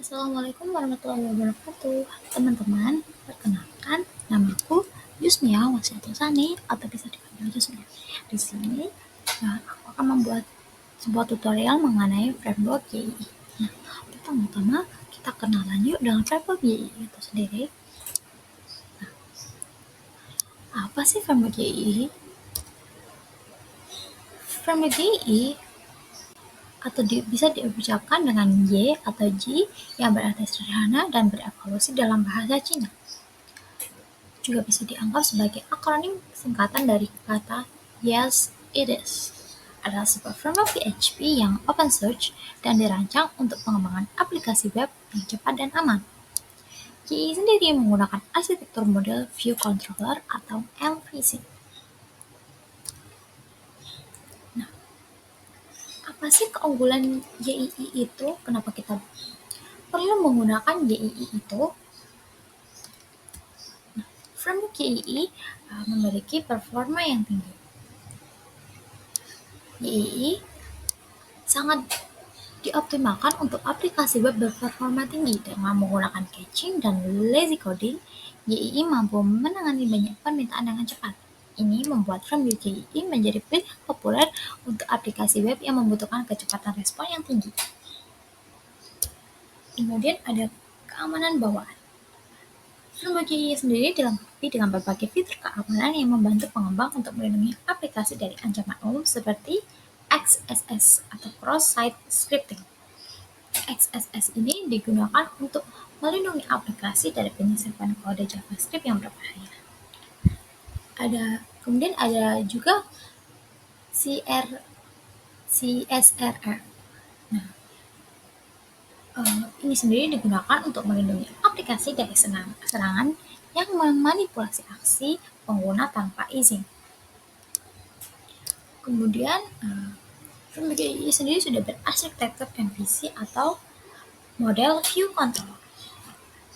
Assalamualaikum warahmatullahi wabarakatuh. Teman-teman, perkenalkan namaku Yusmia Wasiatusani atau bisa dipanggil Yusmia. Di sini aku akan membuat sebuah tutorial mengenai framework YII. Nah, pertama-tama kita kenalan yuk dengan framework YII itu sendiri. Apa sih framework YII? Framework YII atau bisa diucapkan dengan Y atau G yang berarti sederhana dan berevolusi dalam bahasa Cina. Juga bisa dianggap sebagai akronim singkatan dari kata Yes, It Is. Adalah sebuah framework PHP yang open source dan dirancang untuk pengembangan aplikasi web yang cepat dan aman. YII sendiri menggunakan arsitektur model View Controller atau MVC. Nah, apa sih keunggulan YII itu? Kenapa kita perlu menggunakan YII itu? Framework YII memiliki performa yang tinggi. YII sangat dioptimalkan untuk aplikasi web berperforma tinggi dengan menggunakan caching dan lazy coding. YII mampu menangani banyak permintaan dengan cepat. Ini membuat framework YII menjadi pilihan populer untuk aplikasi web yang membutuhkan kecepatan respon yang tinggi. Kemudian ada keamanan bawaan. Framework YII sendiri dilengkapi dengan berbagai fitur keamanan yang membantu pengembang untuk melindungi aplikasi dari ancaman umum seperti XSS atau Cross-Site Scripting. XSS ini digunakan untuk melindungi aplikasi dari penyimpan kode JavaScript yang berbahaya. Kemudian ada juga CSRF. Nah, ini sendiri digunakan untuk melindungi aplikasi dari serangan yang memanipulasi aksi pengguna tanpa izin. Kemudian, framework YII sendiri sudah berarsitektur MVC atau model View Controller,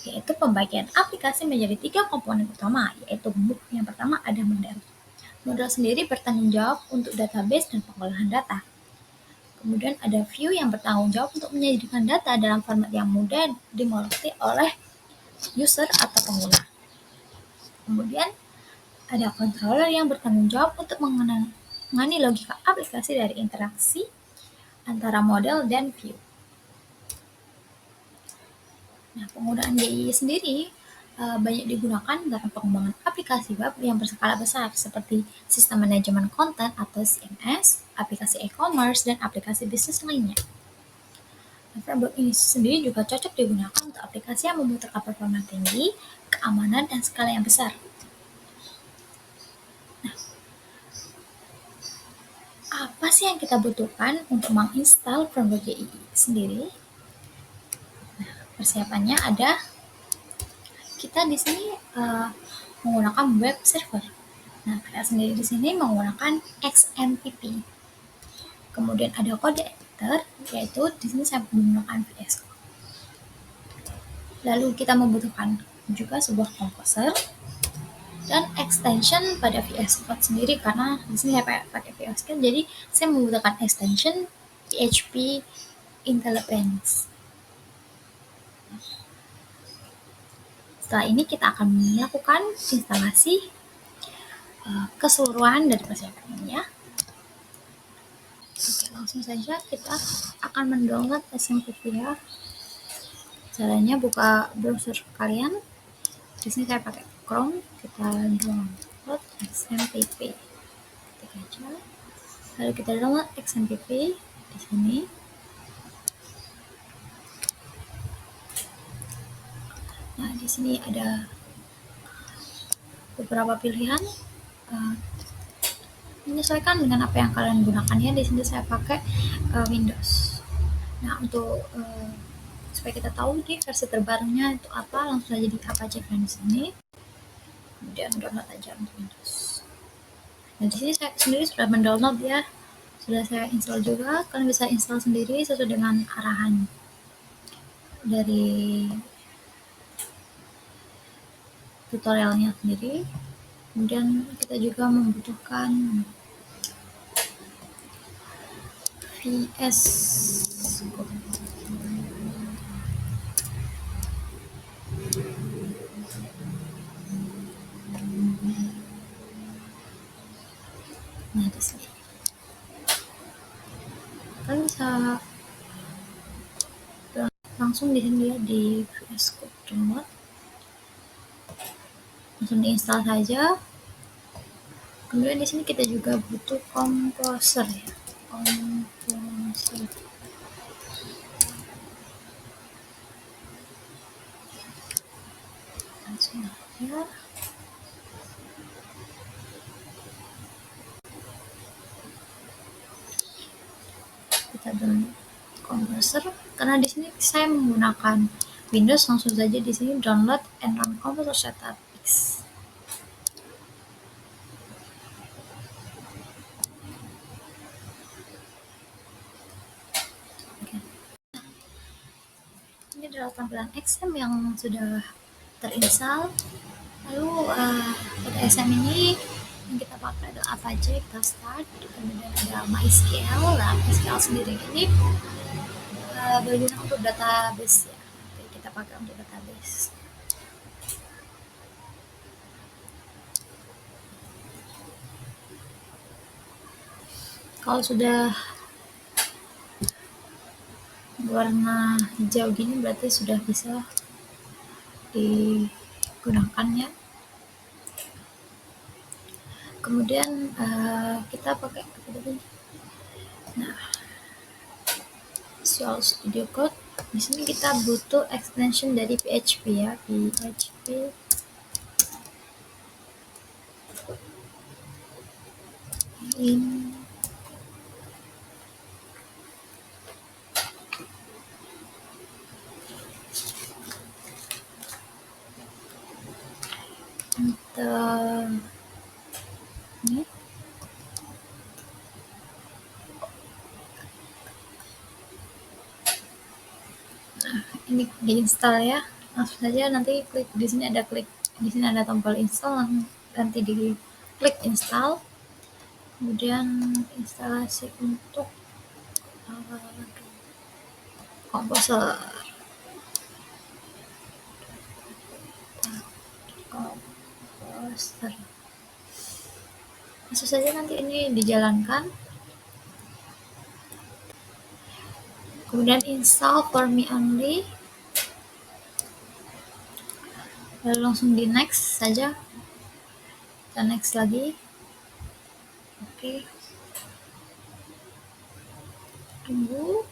yaitu pembagian aplikasi menjadi 3 komponen utama, yaitu yang pertama ada model. Model sendiri bertanggung jawab untuk database dan pengolahan data. Kemudian ada view yang bertanggung jawab untuk menyajikan data dalam format yang mudah dimengerti oleh user atau pengguna. Kemudian ada controller yang bertanggung jawab untuk mengenai logika aplikasi dari interaksi antara model dan view. Nah, penggunaan YII sendiri banyak digunakan dalam pengembangan aplikasi web yang berskala besar seperti sistem manajemen konten atau CMS, aplikasi e-commerce, dan aplikasi bisnis lainnya. Framework ini sendiri juga cocok digunakan untuk aplikasi yang membutuhkan performa tinggi, keamanan, dan skala yang besar. Nah, apa sih yang kita butuhkan untuk menginstal framework YII sendiri? Nah, persiapannya ada kita di sini menggunakan web server. Nah, kita sendiri di sini menggunakan XMPP. Kemudian ada kode editor, yaitu di sini saya menggunakan VS Code. Lalu kita membutuhkan juga sebuah komposer dan extension pada VS Code sendiri, karena di sini saya pakai VS Code, jadi saya membutuhkan extension PHP Intelligence. Setelah ini kita akan melakukan instalasi keseluruhan dari persiapan ini ya. Oke, langsung saja kita akan mendownload SMPP ya. Caranya buka browser kalian. Di sini saya pakai Chrome, kita download XMPP. Ketik aja. Lalu kita download XMPP di sini. Nah, di sini ada beberapa pilihan. Menyesuaikan dengan apa yang kalian gunakan ya. Di sini saya pakai Windows. Nah, untuk supaya kita tahu di versi terbarunya itu apa, langsung saja di Apache Friends ini. Kemudian download aja untuk Windows. Nah, di sini saya sendiri sudah mendownload ya. Sudah saya install juga. Kalian bisa install sendiri sesuai dengan arahan dari tutorialnya sendiri. Kemudian kita juga membutuhkan VS Code. bisa langsung di sini ya di VS Code download, langsung diinstal saja. Kemudian di sini kita juga butuh komposer ya, komposer. Langsung aja. Kita download komposer. Karena di sini saya menggunakan Windows, langsung saja di sini download and run Composer Setup X. Oke. Ini adalah tampilan XM yang sudah terinstall. Lalu pada XM ini yang kita pakai adalah Apache. Kita start, kemudian ada MySQL. Nah, MySQL sendiri ini berguna untuk database ya. Oke, kita pakai untuk database. Kalau sudah warna hijau gini berarti sudah bisa digunakan ya. Kemudian kita pakai Visual Studio Code. Di sini kita butuh extension dari PHP ya, PHP in ini. Nah, ini diinstal ya. Langsung saja nanti klik di sini, di sini ada tombol install, nanti di klik install. Kemudian instalasi untuk komposer. Langsung saja nanti ini dijalankan. Kemudian install for me only. Lalu langsung di next saja. Kita next lagi. Oke. Tunggu.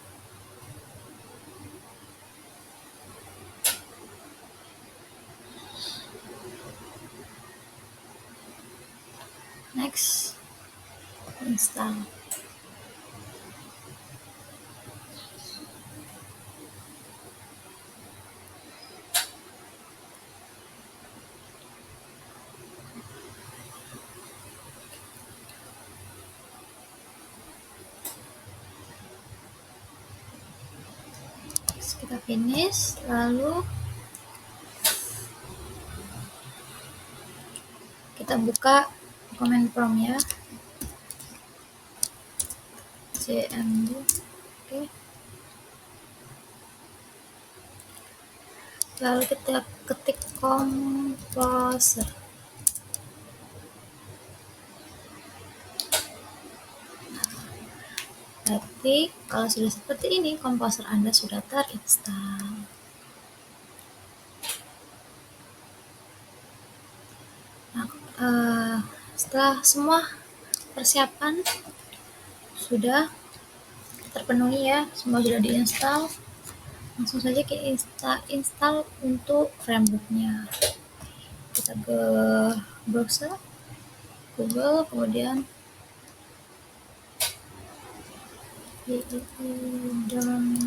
Next. Install. Kita finish, lalu kita buka command prompt ya, cmd. Oke. Lalu kita ketik komposer. Berarti kalau sudah seperti ini, komposer Anda sudah terinstall. Nah, setelah semua persiapan sudah terpenuhi ya, semua sudah diinstal, langsung saja kita install untuk Framework-nya. Kita ke browser Google, kemudian download.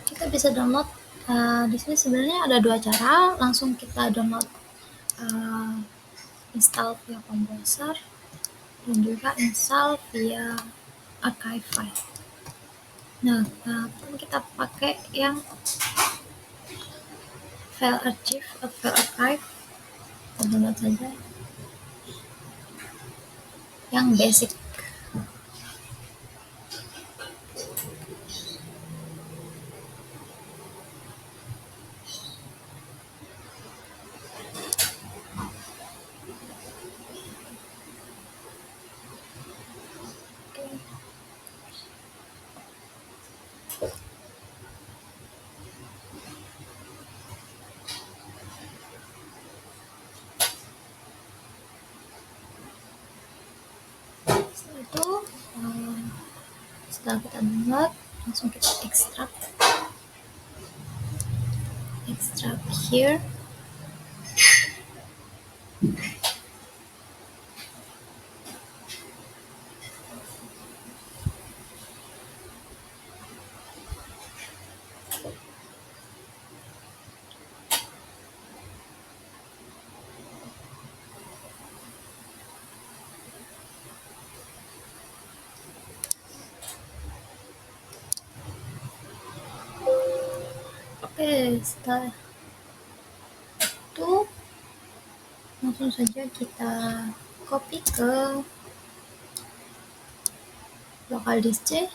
Kita bisa download Di sini sebenarnya ada dua cara, langsung kita download, install via Composer dan juga install via archive file. Nah, kita pakai yang file archive atau file archive, kita download saja yang basic. Setelah itu, setelah kita download, langsung kita extract here. Oke, setelah itu langsung saja kita copy ke local disk C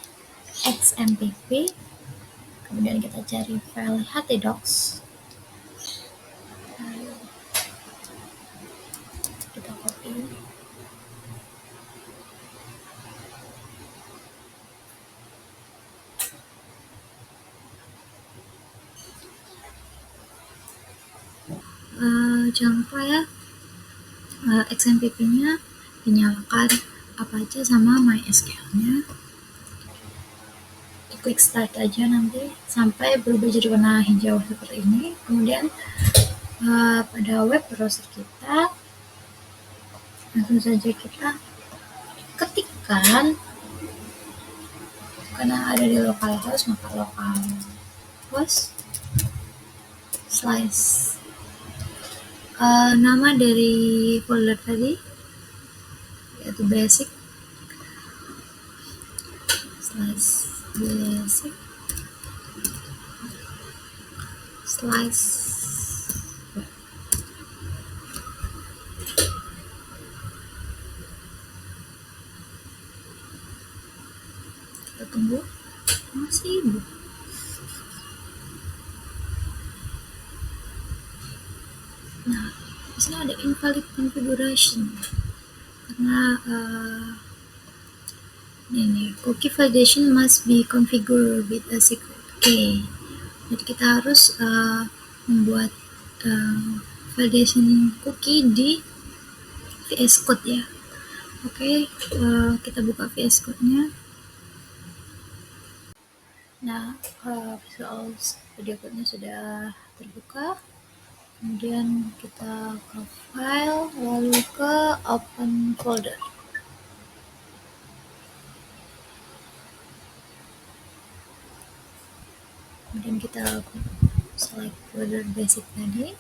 XMPP, kemudian kita cari file htdocs, kita copy. Jangan lupa ya, XMPP-nya dinyalakan apa aja sama MySQL-nya. Klik start aja nanti sampai berubah jadi warna hijau seperti ini. Kemudian pada web browser kita langsung saja kita ketikkan, karena ada di localhost maka localhost slice nama dari folder tadi yaitu basic slice kita tunggu, masih ibu. Nah, di sini ada invalid configuration karena ini cookie validation must be configured with a secret key. Jadi kita harus membuat validation cookie di VS Code ya. Oke, kita buka VS Code-nya. Nah, Visual Studio Code-nya sudah terbuka. Kemudian kita ke file, lalu ke open folder. Kemudian kita select folder basic tadi.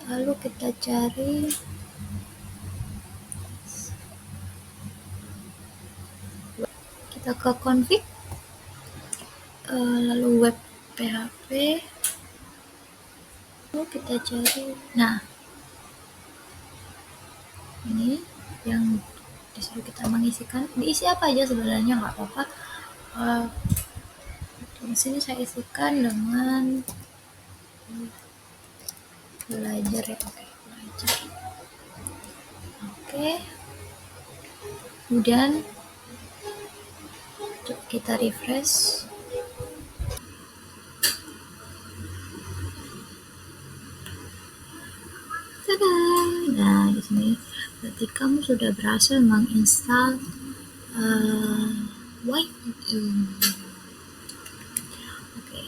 Lalu kita cari kita ke config, lalu web PHP, lalu kita cari, nah ini yang disuruh kita mengisikan, diisi apa aja sebenarnya nggak apa-apa. Di sini saya isikan dengan belajar ya, belajar. Oke, kemudian kita refresh. Tada! Nah, di sini berarti kamu sudah berhasil menginstal YPE. Oke.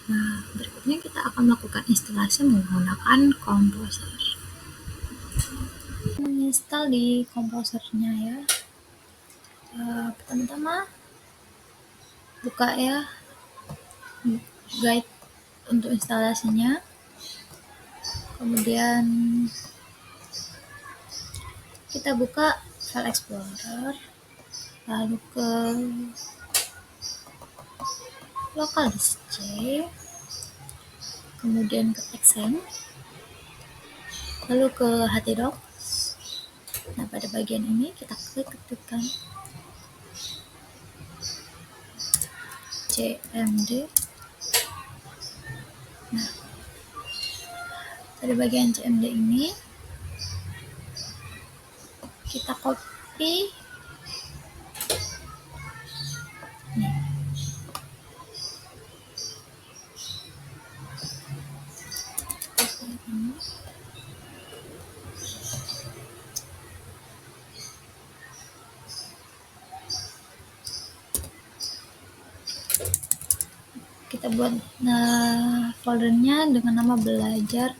Nah, berikutnya kita akan melakukan instalasi menggunakan Composer. Menginstal di Composernya ya. Pertama-tama buka ya guide untuk instalasinya, kemudian kita buka File Explorer, lalu ke local disk C, kemudian ke Xampp, lalu ke htdocs. Nah, pada bagian ini kita ketikkan cmd. Nah, pada bagian cmd ini kita copy nih. Kita buat foldernya dengan nama belajar.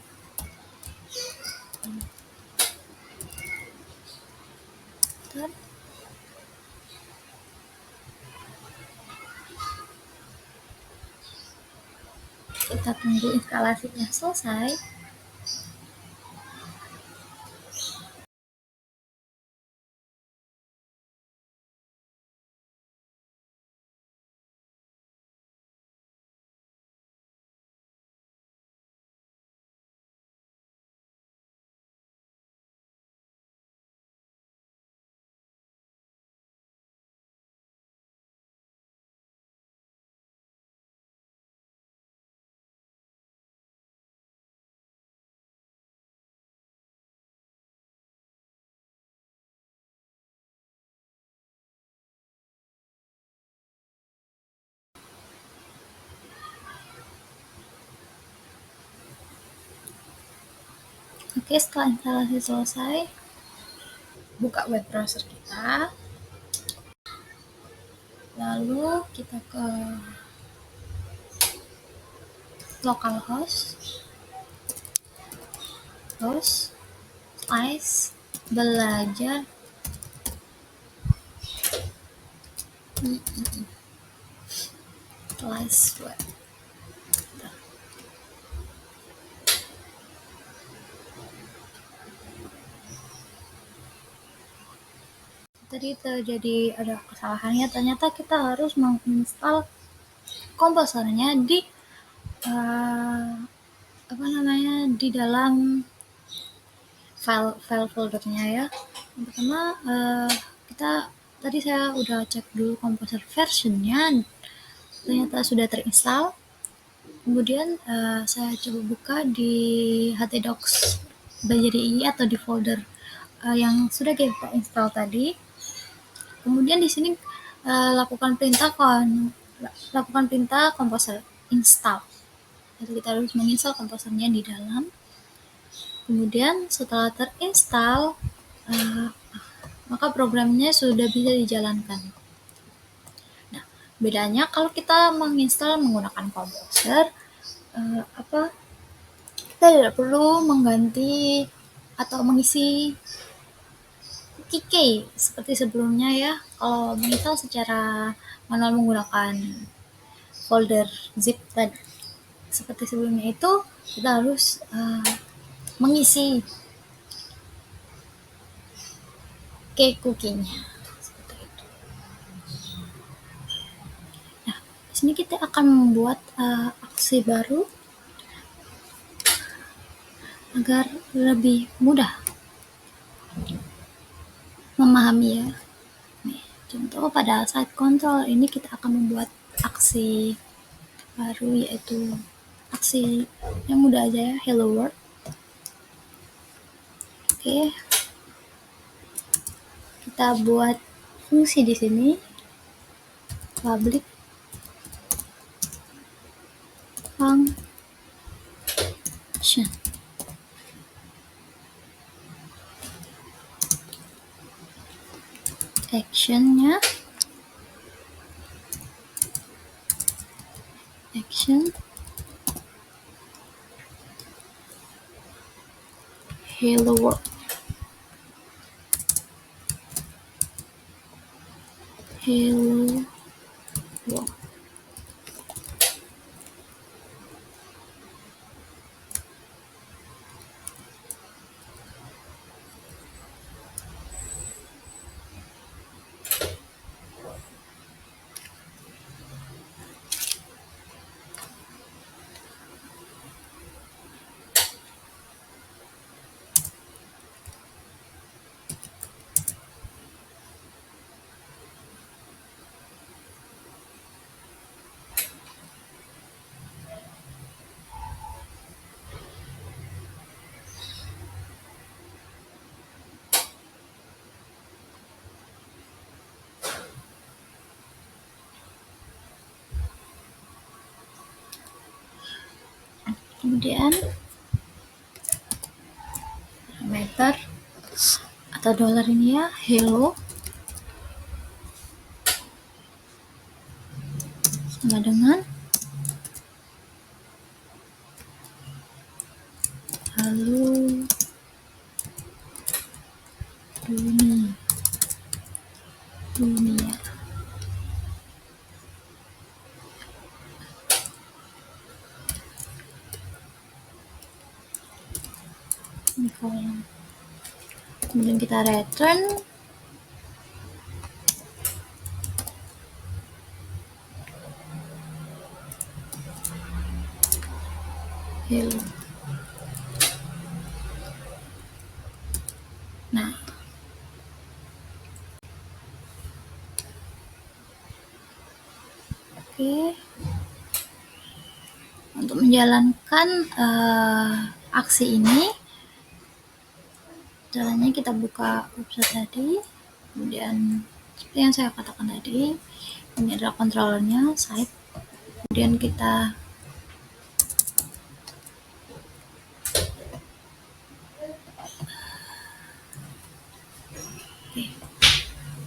Kita tunggu instalasinya selesai. Oke, setelah instalasi selesai, buka web browser kita, lalu kita ke localhost, belajar kelas web. Tadi terjadi ada kesalahannya, ternyata kita harus menginstal komposernya di di dalam file foldernya ya. Yang pertama tadi saya udah cek dulu komposer versionnya, ternyata sudah terinstall. Kemudian saya coba buka di htdocs belajar.ii atau di folder yang sudah kita install tadi. Kemudian di sini lakukan perintah komposer install. Jadi kita harus menginstal komposernya di dalam. Kemudian setelah terinstall, maka programnya sudah bisa dijalankan. Nah, bedanya kalau kita menginstal menggunakan komposer, kita tidak perlu mengganti atau mengisi key seperti sebelumnya ya. Kalau menginstal secara manual menggunakan folder zip tadi seperti sebelumnya, itu kita harus mengisi key cookie-nya seperti itu. Nah, di sini kita akan membuat aksi baru agar lebih mudah memahami ya. Nih, contoh pada site control ini kita akan membuat aksi baru, yaitu aksi yang mudah aja ya, hello world. Oke, kita buat fungsi di sini, public function. Actionnya hello world. hello world. Kemudian parameter atau dollar ini ya, hello sama dengan halo dunia. Ini kolom. Kemudian kita return hello. Nah, oke. Untuk menjalankan aksi ini, caranya kita buka website tadi, kemudian seperti yang saya katakan tadi, ini adalah controllernya, site. Kemudian kita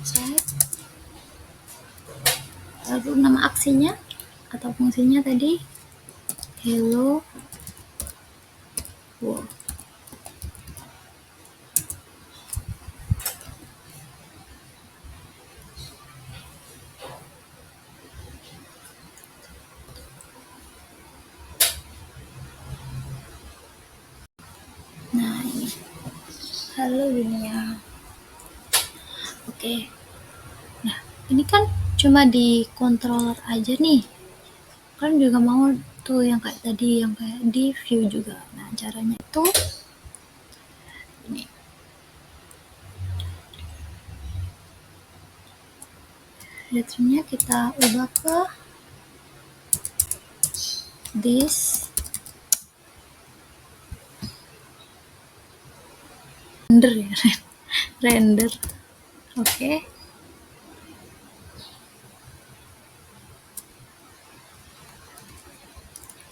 site, lalu nama aksinya atau fungsinya tadi hello world. Nah, ini halo dunia. Oke. Nah, ini kan cuma di controller aja nih. Kan juga mau tuh yang kayak tadi, yang kayak di view juga. Nah, caranya itu ini. Returnnya kita ubah ke this render ya, render. Oke.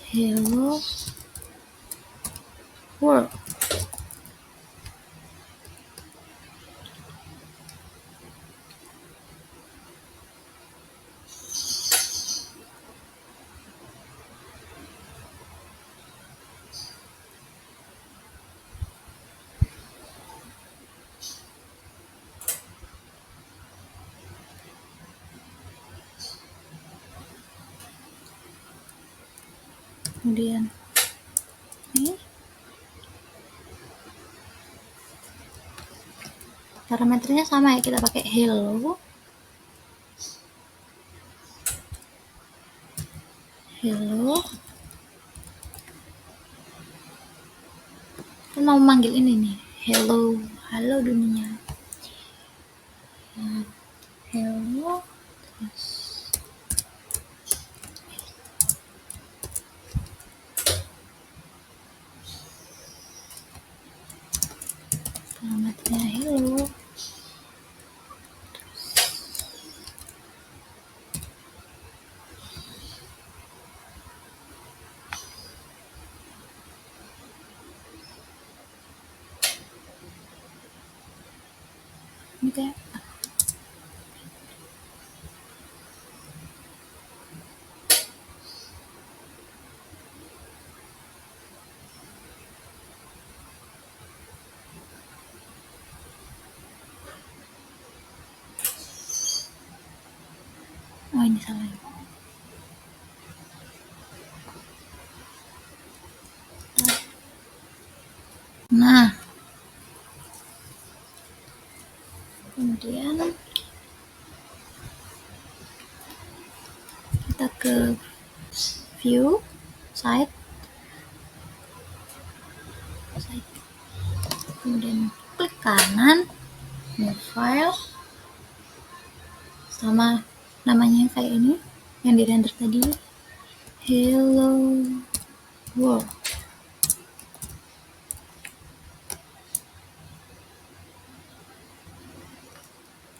Hello world. Kemudian ini parameternya sama ya, kita pakai hello kan mau manggil ini nih, halo dunia. Nah, hello terus alamatnya hello. Ini kayak ini salah. Nah, kemudian kita ke view site, kemudian klik kanan, new file, sama namanya kayak ini yang di render tadi, hello world.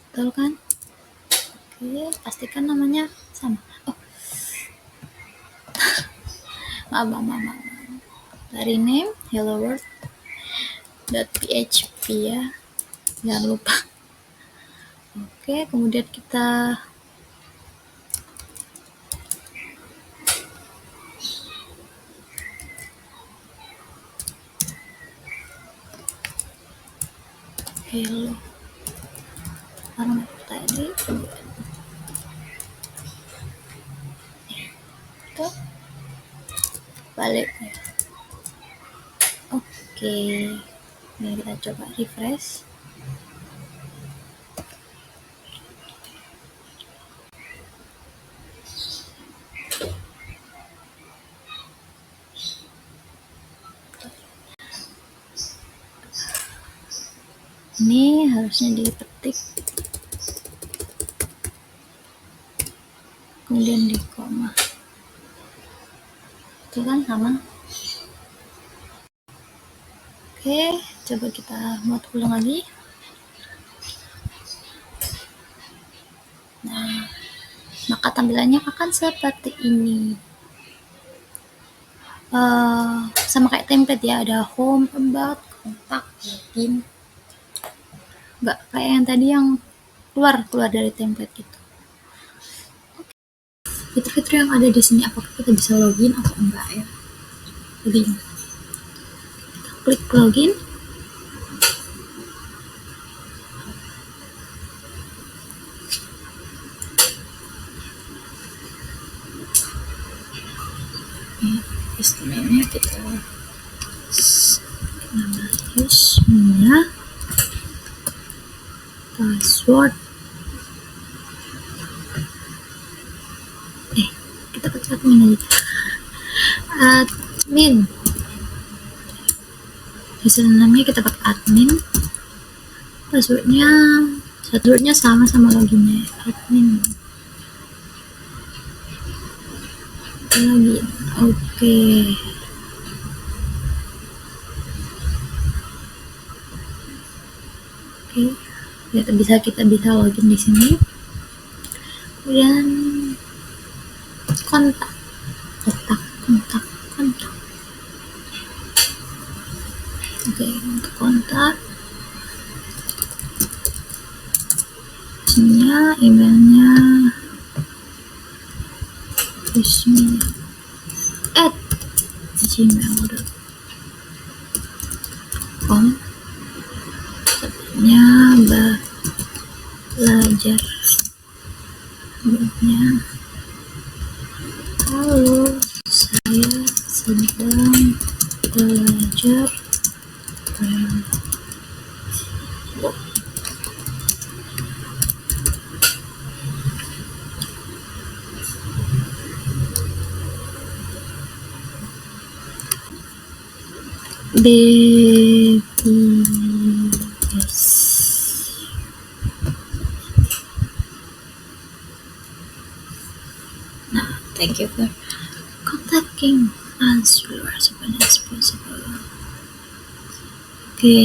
Betul kan? Oke, pastikan namanya sama. Oh, maaf. Dari name hello world.php ya, jangan lupa. Oke, kemudian kita hello orang tadi, itu balik ya. Oke, ini kita coba refresh. Ini harusnya dipetik, kemudian di koma. Itu kan sama. Oke, coba kita buat ulang lagi. Nah, maka tampilannya akan seperti ini. Sama kayak template ya, ada home, about, kontak, login. Nggak kayak yang tadi yang keluar dari template gitu. Fitur-fitur yang ada di sini, apakah kita bisa login atau enggak ya? Login. Kita klik login. Username-nya kita nama usernya, password. Kita pakai admin aja. Admin. Username-nya kita pakai admin. Passwordnya sama loginnya, admin. Login. Oke. Kita bisa login di sini. Kemudian kontak. Oke, untuk kontak, isinya emailnya gmail.com, sebutnya belajar, sebutnya halo, saya sedang belajar BBS. Nah, thank you for contacting us as soon as possible. Oke.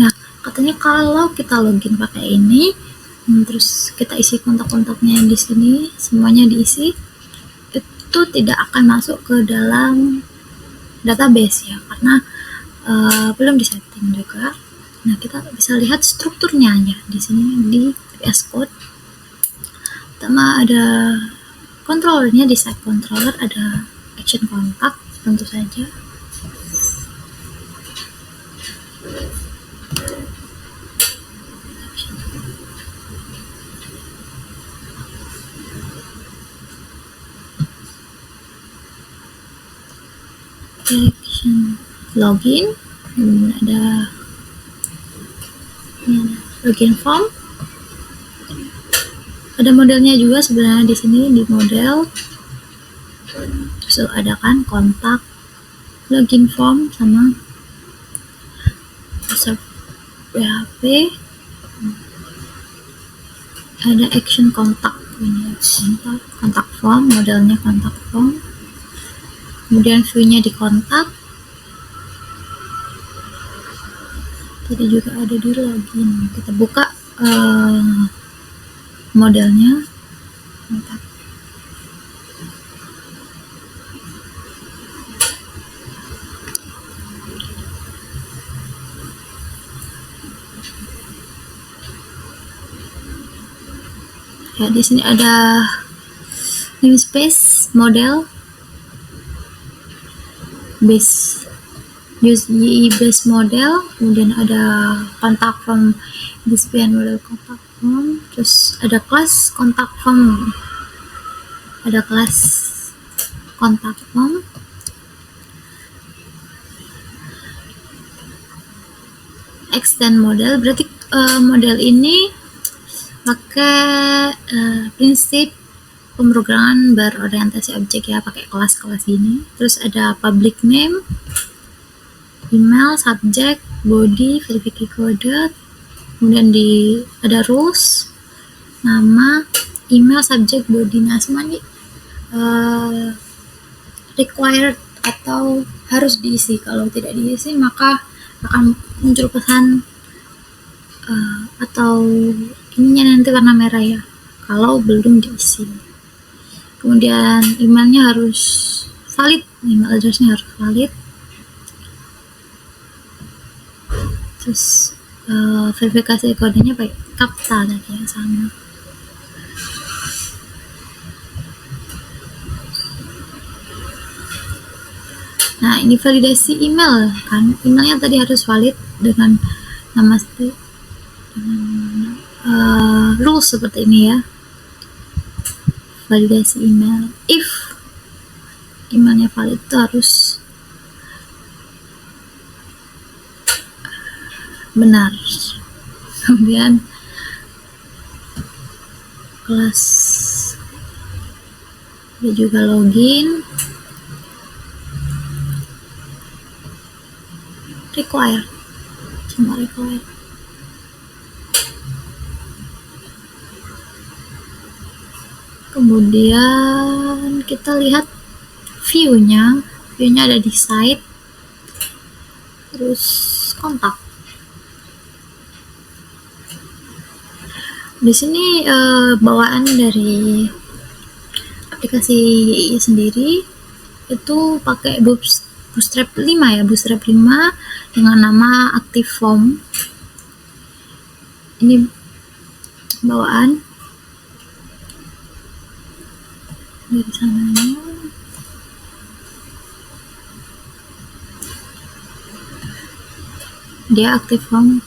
Nah, katanya kalau kita login pakai ini, terus kita isi kontak-kontaknya di sini, semuanya diisi, itu tidak akan masuk ke dalam database ya, karena belum disetting juga. Nah, kita bisa lihat strukturnya aja di sini di VS Code. Pertama ada controllernya, di site controller ada action kontak tentu saja. action login, ada login form, ada modelnya juga sebenarnya di sini di model. Terus ada kan kontak, login form sama user PHP, ada action kontak, kontak form, modelnya kontak form, kemudian view-nya di kontak. Tadi juga ada di login. Kita buka modelnya kontak. Ya, di sini ada namespace, model, base, use base model, kemudian ada kontak form, display model kontak form, terus ada kelas kontak form, ada kelas kontak form, extend model. Berarti model ini pakai prinsip pemrograman berorientasi objek ya, pakai kelas-kelas ini. Terus ada public name, email, subject, body, verification code, kemudian ada rules, nama, email, subject, body. Nah, semua ini required atau harus diisi. Kalau tidak diisi maka akan muncul pesan atau ininya nanti warna merah ya kalau belum diisi. Kemudian emailnya harus valid, email addressnya harus valid. Terus verifikasi kodenya pakai CAPTCHA tadi ya, sama. Nah, ini validasi email kan, emailnya tadi harus valid dengan nama dengan rules seperti ini ya. Validasi email, if emailnya valid itu harus benar. Kemudian kelas, ada juga login, require, cuma require. Kemudian kita lihat view-nya ada di site, terus kontak. Di sini bawaan dari aplikasi YI sendiri itu pakai Bootstrap 5 ya, Bootstrap 5 dengan nama Active Form. Ini bawaan dari sananya. Dia Active Form.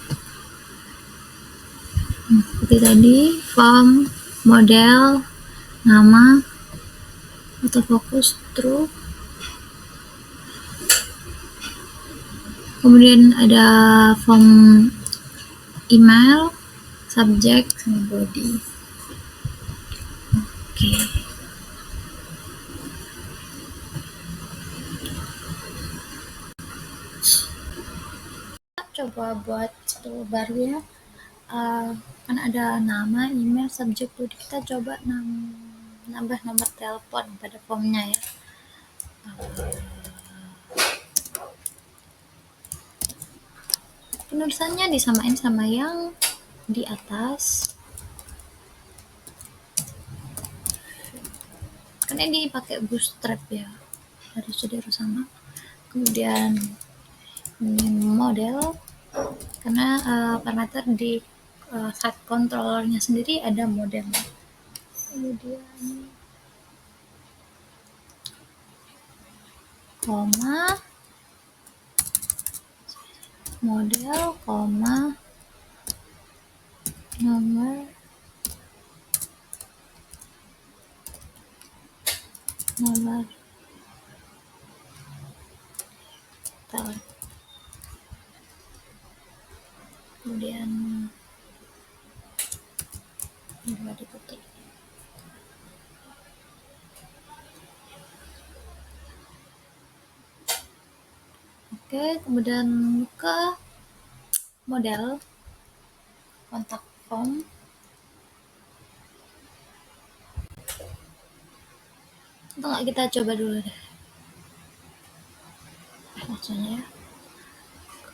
Seperti tadi, form, model, nama, autofocus, true. Kemudian ada form email, subject, sama body. Oke. Coba buat satu baru ya. Kan ada nama, email, subject, body. Kita coba nambah nomor telepon pada formnya ya. Penulisannya disamain sama yang di atas. Karena ini pakai Bootstrap ya, harus sama. Kemudian ini model, karena parameter di site controllernya sendiri ada model. Kemudian koma, model, koma, nomor Spell. Kemudian dua titik. Oke, kemudian ke model kontak form. Atau kita coba dulu deh. Maksudnya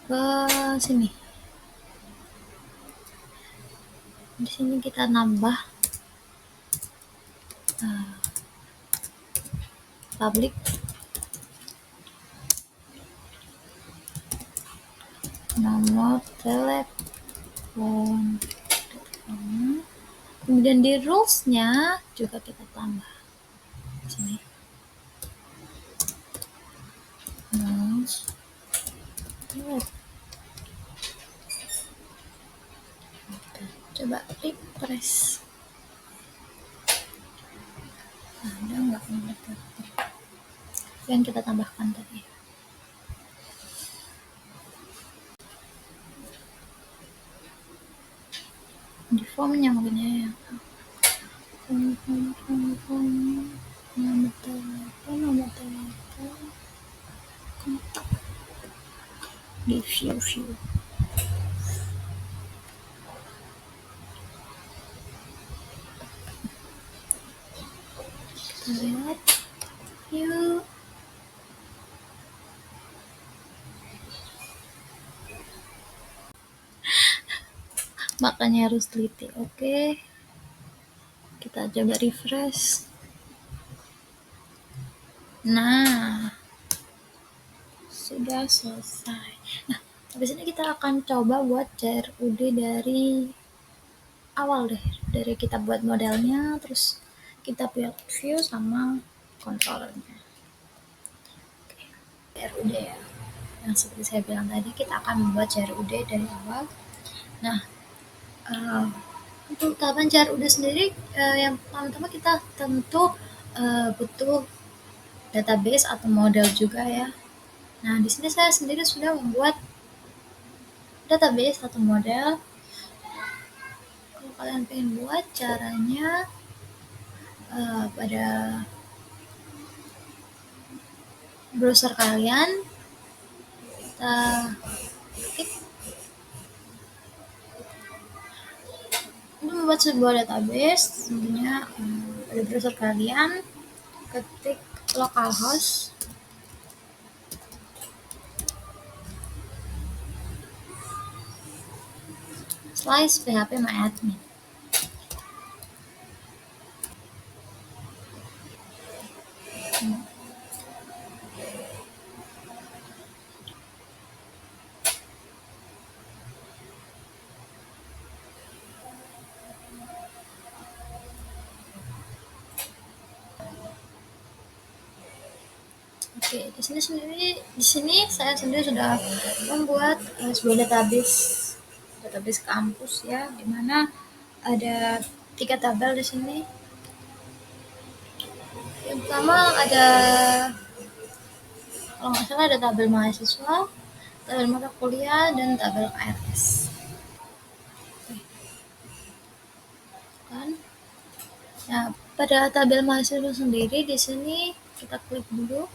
ke sini. Di sini kita nambah public nomor telepon. Kemudian di rules-nya juga kita tambah sini. Coba refresh. Ada nggak yang kita tambahkan tadi? Di formnya makanya ya. Nomor telepon, kontak di view. Kita lihat view. Makanya harus teliti. Oke, kita coba refresh. Nah, sudah selesai. Nah, habis ini kita akan coba buat CRUD dari awal deh. Dari kita buat modelnya, terus kita build view sama controllernya. Oke, CRUD ya. Yang seperti saya bilang tadi, kita akan membuat CRUD dari awal. Nah, untuk tahapan CRUD sendiri, yang pertama-tama kita tentu butuh database atau model juga ya. Nah, di sini saya sendiri sudah membuat database atau model. Kalau kalian pengen buat, caranya pada browser kalian, kita klik untuk membuat sebuah database. Tentunya pada browser kalian, ketik localhost /phpMyAdmin. Oke, di sini saya sendiri sudah membuat sebuah database kampus ya, di mana ada 3 tabel di sini. Yang pertama ada, kalau nggak salah, ada tabel mahasiswa, tabel mata kuliah, dan tabel KRS. Kan? Nah, pada tabel mahasiswa sendiri di sini kita klik dulu.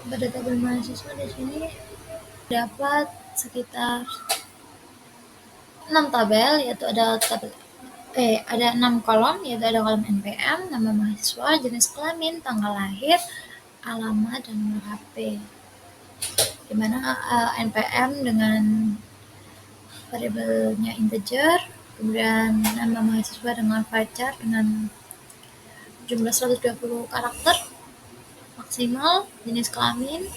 Pada tabel mahasiswa di sini dapat sekitar 6 tabel, yaitu ada 6 kolom, yaitu ada kolom NPM, nama mahasiswa, jenis kelamin, tanggal lahir, alamat, dan nomor HP. Dimana NPM dengan variabelnya integer, kemudian nama mahasiswa dengan varchar dengan jumlah 120 karakter maksimal, jenis kelamin,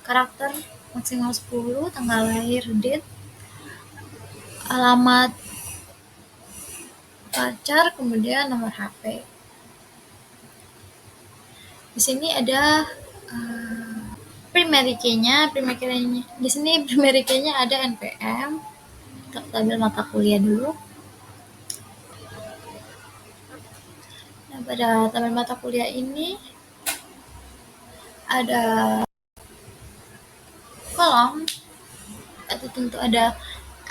karakter maksimal 10, tanggal lahir, date, alamat, varchar, kemudian nomor HP. Di sini ada primary key-nya di sini primary key-nya ada npm. Kita ambil mata kuliah dulu. Nah, pada tabel mata kuliah ini ada kolom, atau tentu ada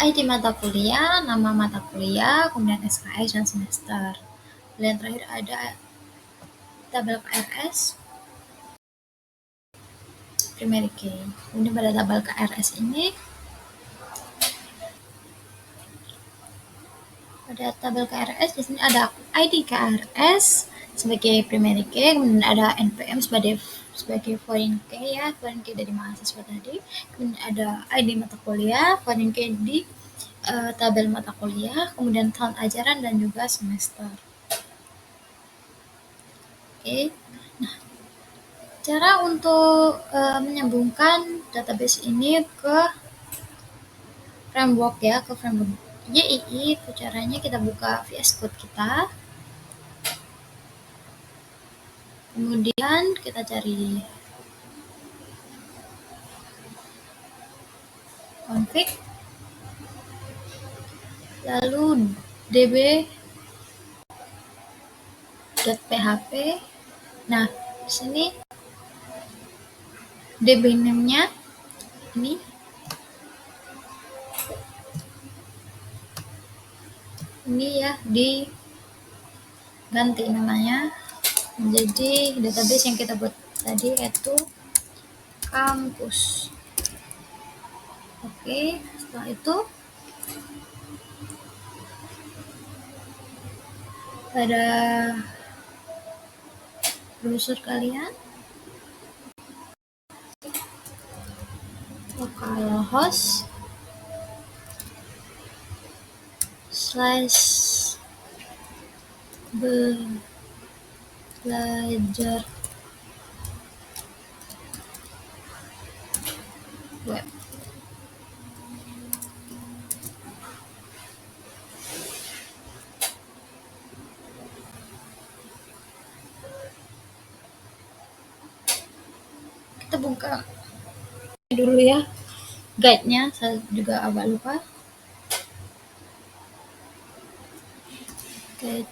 ID mata kuliah, nama mata kuliah, kemudian SKS dan semester. Dan terakhir ada tabel KRS, primary key. Kemudian pada tabel KRS ini, pada tabel KRS di sini ada ID KRS sebagai primary key, kemudian ada NPM sebagai foreign key ya, foreign key dari mahasiswa tadi. Kemudian ada ID mata kuliah, foreign key di tabel mata kuliah, kemudian tahun ajaran dan juga semester. Oke. Nah, cara untuk menyambungkan database ini ke framework ya, ke framework YII, itu caranya kita buka VS Code kita. Kemudian kita cari config, lalu db.php. Nah, di sini db name-nya ini ya, diganti namanya menjadi database yang kita buat tadi, yaitu kampus. Oke, setelah itu pada browser kalian localhost / belajar web. Kita buka dulu ya guide-nya, saya juga agak lupa. Guide.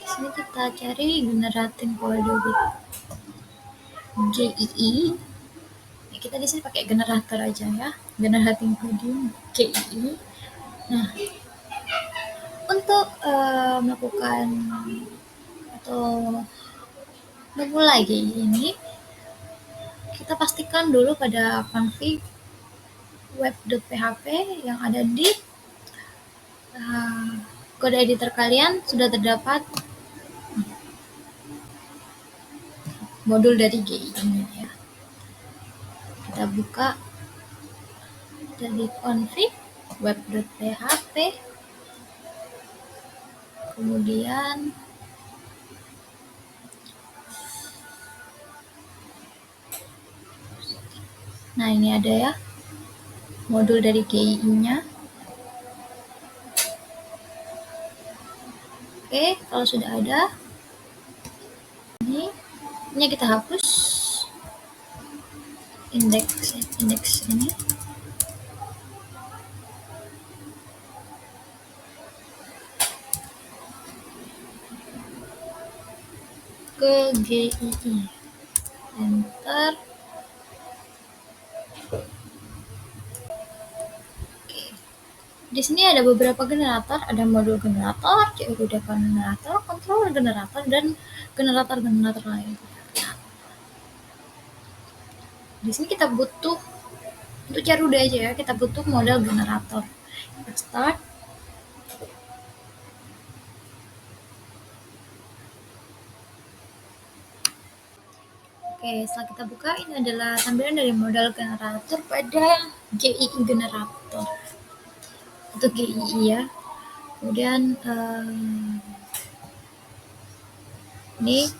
Sini kita cari generating kode GII. Ya, kita di sini pakai generator aja ya, generating coding GII. Nah, untuk melakukan atau memulai GII ini, kita pastikan dulu pada config web.php yang ada di kode editor kalian sudah terdapat modul dari GII ini ya. Kita buka dari config web.php, kemudian nah ini ada ya modul dari GII-nya. Oke, kalau sudah ada, ini kita hapus indeks ini. Ke GII, enter. Oke. Di sini ada beberapa generator, ada modul generator, CRUD generator, controller generator, dan generator lain. Nah, di sini kita butuh untuk CRUD aja ya, kita butuh model generator. Kita start. Oke, setelah kita buka, ini adalah tampilan dari modal generator pada GII generator atau GII ya. Kemudian ini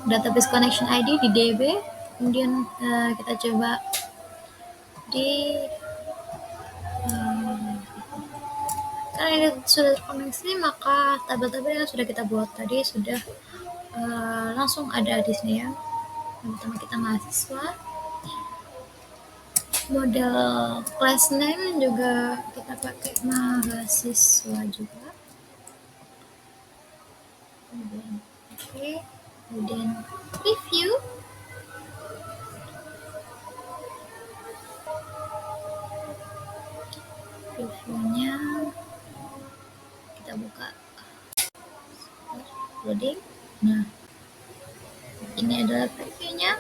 database connection ID di DB. Kemudian kita coba di karena ini sudah terkoneksi, maka tabel-tabel yang sudah kita buat tadi sudah langsung ada di sini ya. Yang pertama kita mahasiswa, model class name juga kita pakai mahasiswa juga. Kemudian oke, kemudian review. Reviewnya kita buka loading. Nah, ini adalah previewnya.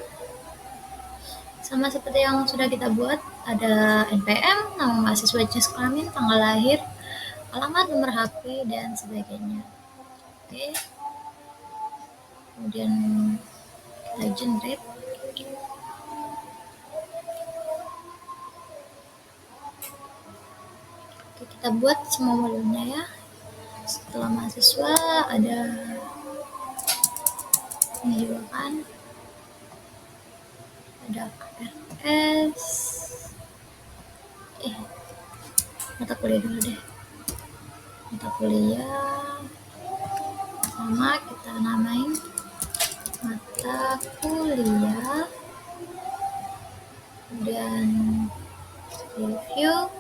Sama seperti yang sudah kita buat, ada NPM, nama mahasiswa, jenis kelamin, tanggal lahir, alamat, nomor HP, dan sebagainya. Oke. Kemudian kita generate. Oke, kita buat semua modulnya ya. Setelah mahasiswa ada ini juga kan, ada KRS, mata kuliah dulu deh, mata kuliah sama kita namain mata kuliah. Kemudian review,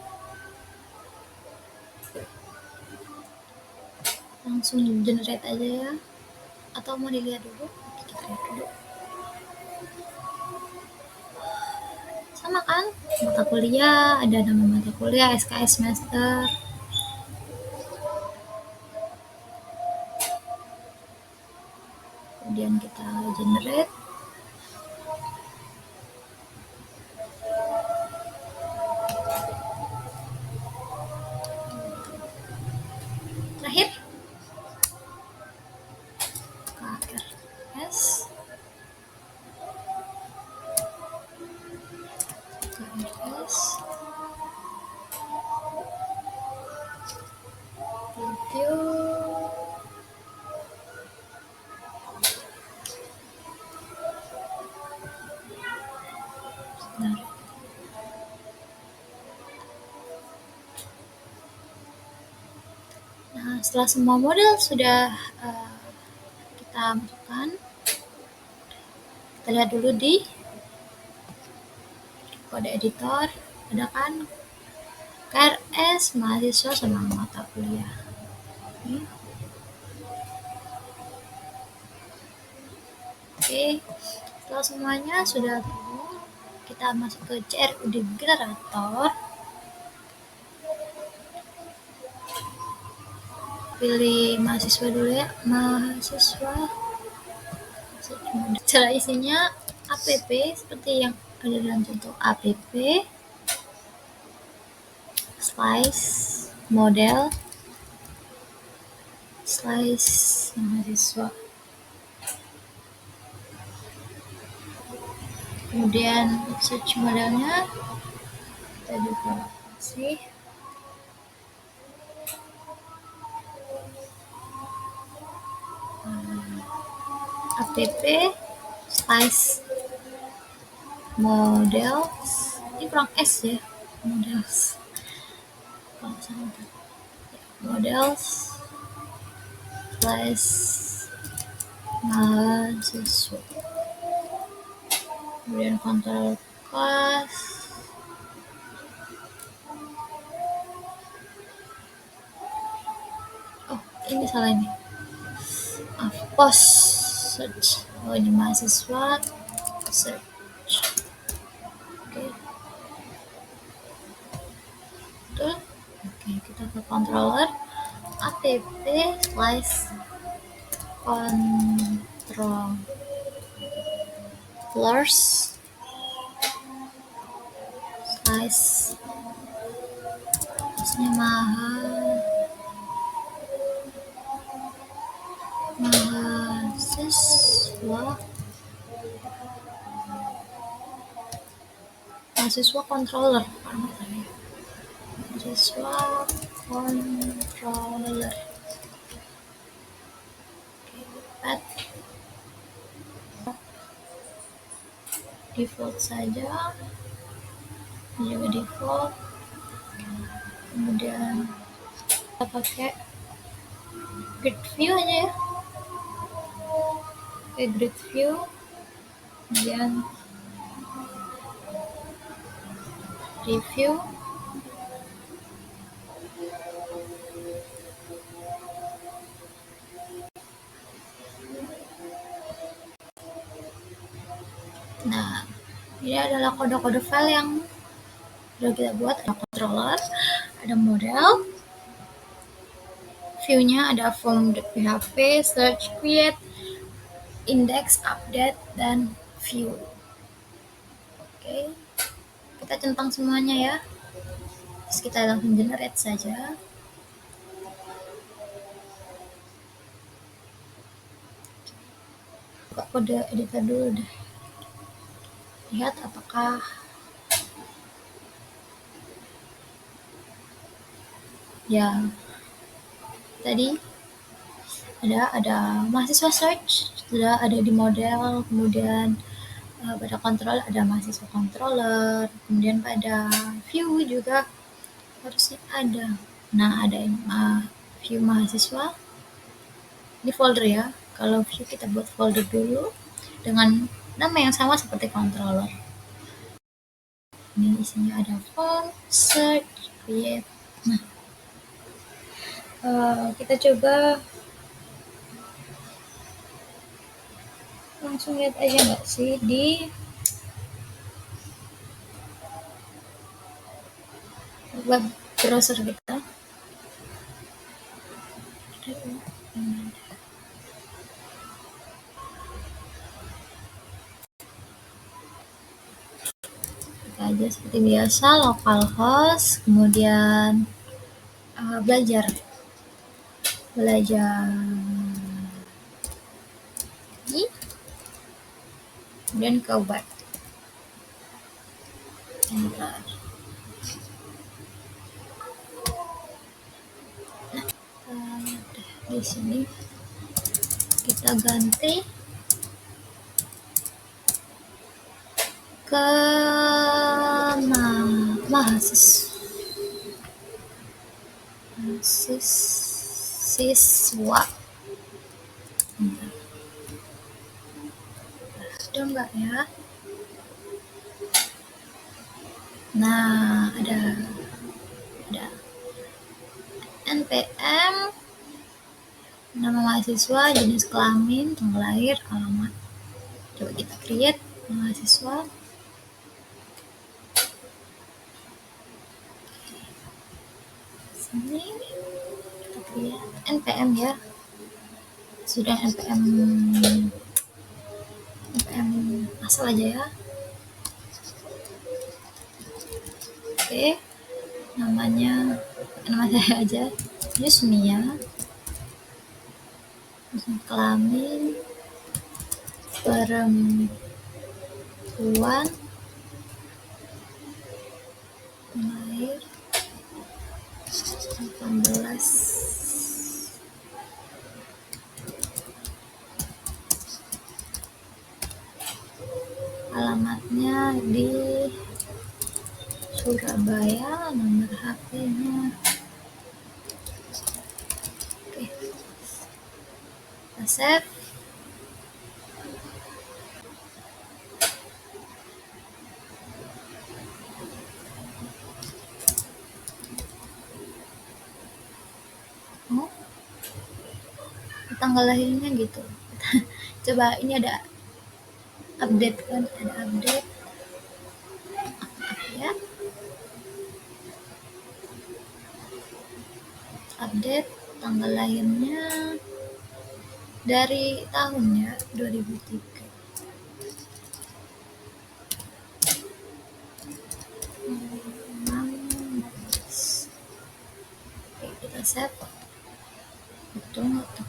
langsung generate aja ya, atau mau dilihat dulu? Kita lihat dulu. Sama kan, mata kuliah, ada nama mata kuliah, SKS semester. Kemudian kita generate. Terakhir KRS, review. Nah, setelah semua model sudah kita masukkan, kita lihat dulu di kode editor, ada kan KRS mahasiswa sama mata kuliah. Oke, setelah semuanya sudah terhubung, kita masuk ke CRUD generator. Pilih mahasiswa dulu ya, mahasiswa. Cara isinya app seperti yang ada dalam contoh app slice model slice mahasiswa. Kemudian search modelnya kita juga kasih app slice models. Ini kurang S ya, models. Models slice mahasiswa. Kemudian kontrol class. Oh, ini salah ini. Post search. Oh, ini mahasiswa search. Oke. Betul. Oke, kita ke controller app slice controllers slice nya mahasiswa mahasiswa controller, mahasiswa controller. Add default saja, ini juga default. Kemudian kita pakai grid view aja ya, pakai grid view. Kemudian review, nah ini adalah kode-kode file yang sudah kita buat. Ada controller, ada model, view-nya ada form.php, search, create, index, update, dan view. Oke, kita centang semuanya ya. Terus kita langsung generate saja. Buka kode editor dulu deh. Lihat apakah ya tadi ada mahasiswa search, sudah ada di model, kemudian pada controller ada mahasiswa controller, kemudian pada view juga harusnya ada. Nah, ada view mahasiswa, ini folder ya. Kalau view kita buat folder dulu dengan nama yang sama seperti controller. Ini isinya ada form, search, create. Nah, kita coba langsung lihat aja nggak sih di web browser kita. Kita aja seperti biasa, localhost, kemudian belajar ini, kemudian ke web. Enter. Di sini kita ganti ke mahasiswa. Sudah enggak ya? Nah, ada NPM, nama mahasiswa, jenis kelamin, tanggal lahir, alamat. Coba kita create mahasiswa. Sini kita create NPM ya. Sudah NPM asal aja ya. Oke, nama saya aja Yusmia, kelamin perempuan, lahir 18, alamatnya di Surabaya, nomor HP-nya. Oke, kita save. Tanggal lahirnya gitu. Coba ini ada update kan, ada update ya, update tanggal lahirnya dari tahunnya 2003. Oke, kita save. Betul nggak tuh?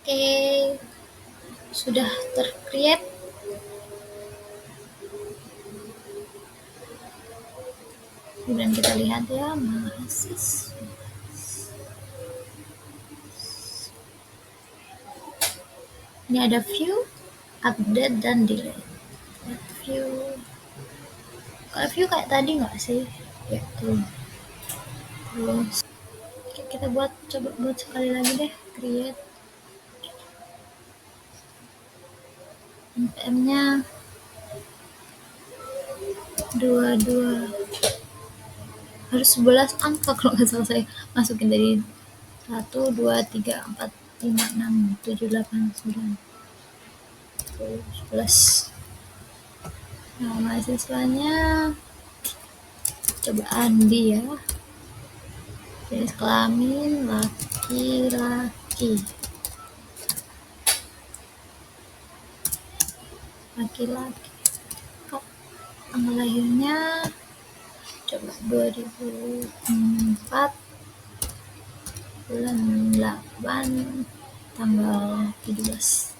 Oke, sudah tercreate. Kemudian kita lihat ya, mahasiswa. Ini ada view, update, dan delete. View. Kalau view kayak tadi nggak sih? Ya tuh. Terus kita coba buat sekali lagi deh, create. npm-nya 22, harus 11 angka kalau nggak salah, saya masukin dari 1, 2, 3, 4, 5, 6, 7, 8, 9, 10, 11. Nah, mahasiswanya coba Andi ya, jenis kelamin laki-laki, tanggal lahirnya coba 2004, bulan 8, tanggal 17.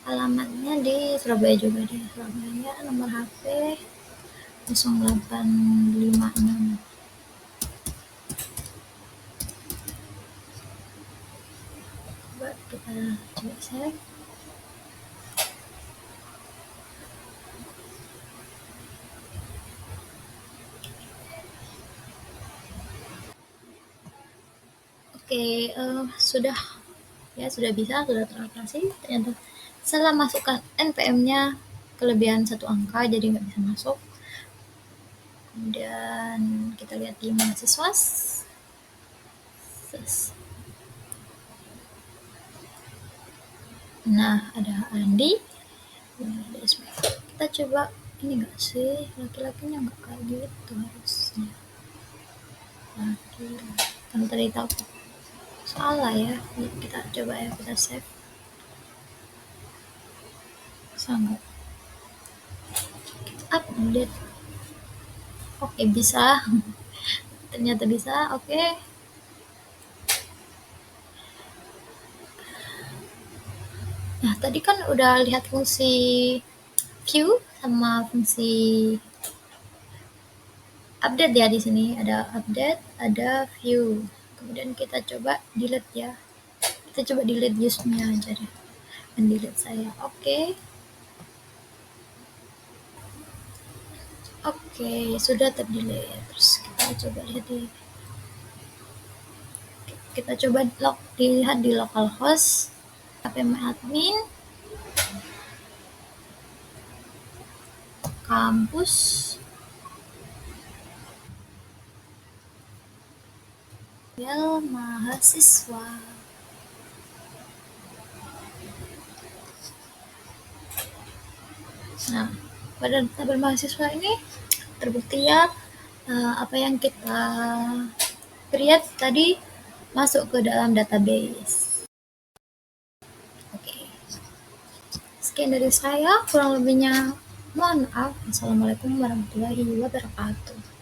Alamatnya di Surabaya juga deh, Surabaya. Nomor HP 0856. Coba kita coba save. Oke, sudah bisa, sudah teratasi. Ternyata setelah masukkan npm-nya kelebihan 1 angka, jadi nggak bisa masuk. Kemudian kita lihat di mahasiswa. Nah, ada Andi. Kita coba ini nggak sih, laki-lakinya nggak kayak gitu harusnya. Laki-laki. Kan tadi tahu salah ya. Kita coba ya, kita save. Sangat update. Oke, bisa. Ternyata bisa. Oke. Nah, tadi kan udah lihat fungsi view sama fungsi update ya. Di sini ada update, ada view. Kemudian kita coba delete ya. Kita coba delete use-nya aja deh. Delete saya. Oke. Oke, sudah terdelete. Terus kita coba lihat lihat di localhost admin kampus mahasiswa. Nah, pada tabel mahasiswa ini terbukti ya, apa yang kita create tadi masuk ke dalam database. Oke. Sekian dari saya, kurang lebihnya mohon maaf. Assalamualaikum warahmatullahi wabarakatuh.